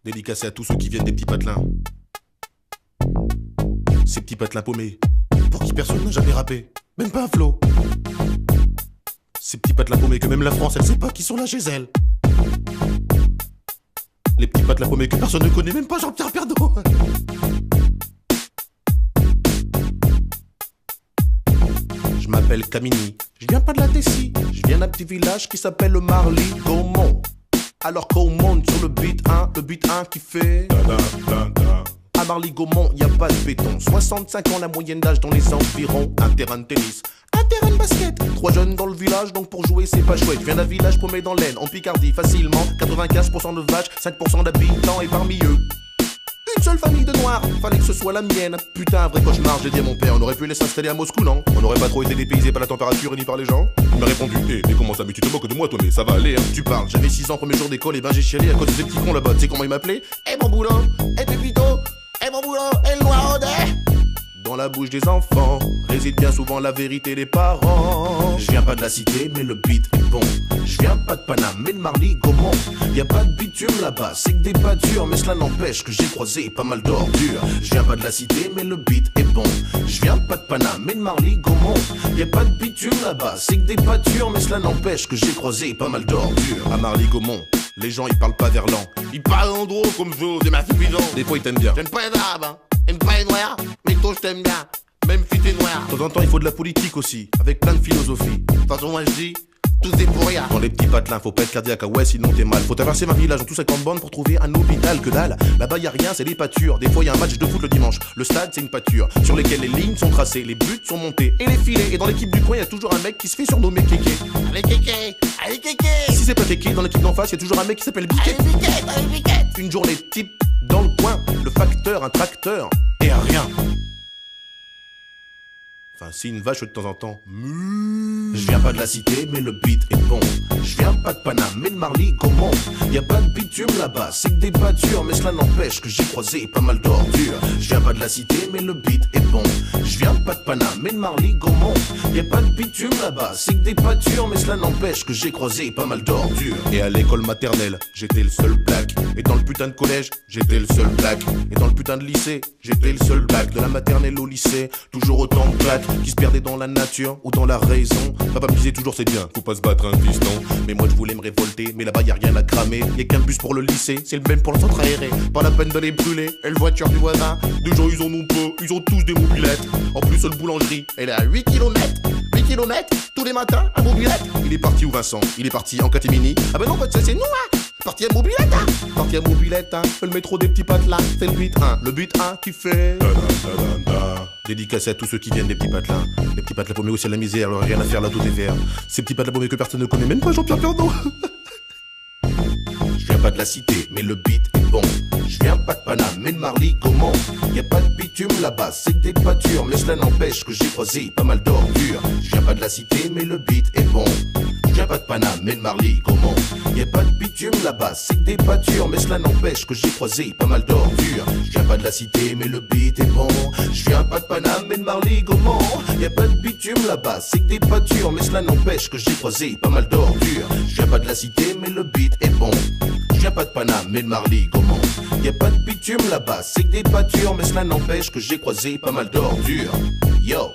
Dédicacé à tous ceux qui viennent des petits patelins. Ces petits patelins paumés, pour qui personne n'a jamais rappé, même pas un flow. Ces petits patelins paumés que même la France, elle sait pas qui sont là chez elle. Les petits patelins paumés que personne ne connaît, même pas Jean-Pierre Pernaut. Je m'appelle Camini, je viens pas de la Tessie, je viens d'un petit village qui s'appelle le Marly-Gaumont. Alors qu'on monte sur le beat 1 qui fait à Marly-Gaumont, y a pas de béton. 65 ans la moyenne d'âge dans les environs. Un terrain de tennis, un terrain de basket. 3 jeunes dans le village, donc pour jouer c'est pas chouette. Je viens d'un village paumé dans l'Aisne, en Picardie, facilement 95% de vaches, 5% d'habitants. Et parmi eux, une seule famille de noirs, fallait que ce soit la mienne. Putain, un vrai cauchemar, j'ai dit à mon père. On aurait pu les s'installer à Moscou, non? On n'aurait pas trop été dépaysé par la température ni par les gens. Il m'a répondu, mais comment ça, mais tu te moques de moi toi, mais ça va aller, hein. Tu parles, j'avais 6 ans, premier jour d'école, et ben j'ai chialé à cause de ces petits cons là-bas. Tu sais comment ils m'appelaient? Eh mon boulot, eh Pépito, eh mon boulot, eh le noiraudet. Dans la bouche des enfants réside bien souvent la vérité des parents. Je viens pas de la cité, mais le beat est bon. Je viens pas de Paname, mais de Marly-Gaumont. Y a pas de bitume là-bas, c'est que des pâtures, mais cela n'empêche que j'ai croisé pas mal d'ordures. Je viens pas de la cité, mais le beat est bon. Je viens pas de Paname, mais de Marly-Gaumont. Y a pas de bitume là-bas, c'est que des pâtures, mais cela n'empêche que j'ai croisé pas mal d'ordures. À Marly-Gaumont, les gens ils parlent pas verlan. Ils parlent en gros comme vous, c'est ma suffisant. Des fois ils t'aiment bien. J'aime pas les arabes, hein. J'aime pas les noirs, mais toi je t'aime bien. Même si t'es noir. De temps en temps il faut de la politique aussi, avec plein de philosophie. De toute façon moi je dis, tout c'est pour rien. Dans les petits patelins, faut pas être cardiaque, ah ouais sinon t'es mal. Faut traverser ma village en tout 50 bornes pour trouver un hôpital, que dalle. Là-bas y a rien, c'est des pâtures. Des fois y a un match de foot le dimanche. Le stade c'est une pâture, sur lesquelles les lignes sont tracées, les buts sont montés et les filets. Et dans l'équipe du coin y a toujours un mec qui se fait surnommer Kéké. Allez Kéké, allez Kéké. Si c'est pas Kéké, dans l'équipe d'en face y a toujours un mec qui s'appelle Biquet. Allez Biquet, allez Biquet. Une journée type dans le coin, le facteur, un tracteur et un rien. Enfin, si une vache de temps en temps. Je viens pas de la cité, mais le beat est bon. Je viens pas de Paname, mais de Marly-Gaumont. Y a pas de bitume là-bas, c'est que des pâtures, mais cela n'empêche que j'ai croisé pas mal d'ordures. Je viens pas de la cité, mais le beat est bon. Je viens pas de Paname, mais de Marly-Gaumont. Y a pas de bitume là-bas, c'est que des pâtures, mais cela n'empêche que j'ai croisé pas mal d'ordures. Et à l'école maternelle, j'étais le seul black. Et dans le putain de collège, j'étais le seul black. Et dans le putain de lycée, j'étais le seul black. De la maternelle au lycée, toujours autant de black qui se perdaient dans la nature ou dans la raison. Papa me disait toujours c'est bien, faut pas se battre un fiston. Mais moi je voulais me révolter, mais là-bas y a rien à cramer. Y'a qu'un bus pour le lycée, c'est le même pour le centre aéré. Pas la peine de les brûler, et le voiture du voisin. Des gens ils en ont peu, ils ont tous des mobilettes. En plus seule boulangerie, elle est à 8 km. 8 km, tous les matins, à mobilette. Il est parti où Vincent? Il est parti en catimini. Ah ben non, c'est nous hein. Parti à mobilette hein. Parti à mobilette hein. Le métro des petits patelins, c'est le but 1. Le but 1 qui fait dédicacé à tous ceux qui viennent des petits patelins. Les petits patelins paumés aussi à la misère, alors rien à faire là, tout est vert. Ces petits patelins paumés que personne ne connaît, même pas Jean-Pierre Pernaut. Je viens pas de la cité, mais le beat est bon. Je viens pas de Paname, mais de Marly-Gaumont. Y a pas de bitume là-bas, c'est des pâtures, mais cela n'empêche que j'ai croisé pas mal d'ordures. Je viens pas de la cité, mais le beat est bon. Je viens pas de Paname, mais de Marly-Gaumont. Y a pas de bitume là-bas, c'est des pâtures, mais cela n'empêche que j'ai croisé pas mal d'ordures. Je viens pas de la cité, mais le beat est bon. Je viens pas de Paname, mais de Marly-Gaumont. Y a pas de bitume là-bas, c'est des pâtures, mais cela n'empêche que j'ai croisé pas mal d'ordures. Je viens pas de la cité, mais le beat est bon. Je viens pas de Paname, mais de Marly-Gaumont. Y a pas de bitume là-bas, c'est que des pâtures, mais cela n'empêche que j'ai croisé pas mal d'ordures. Yo.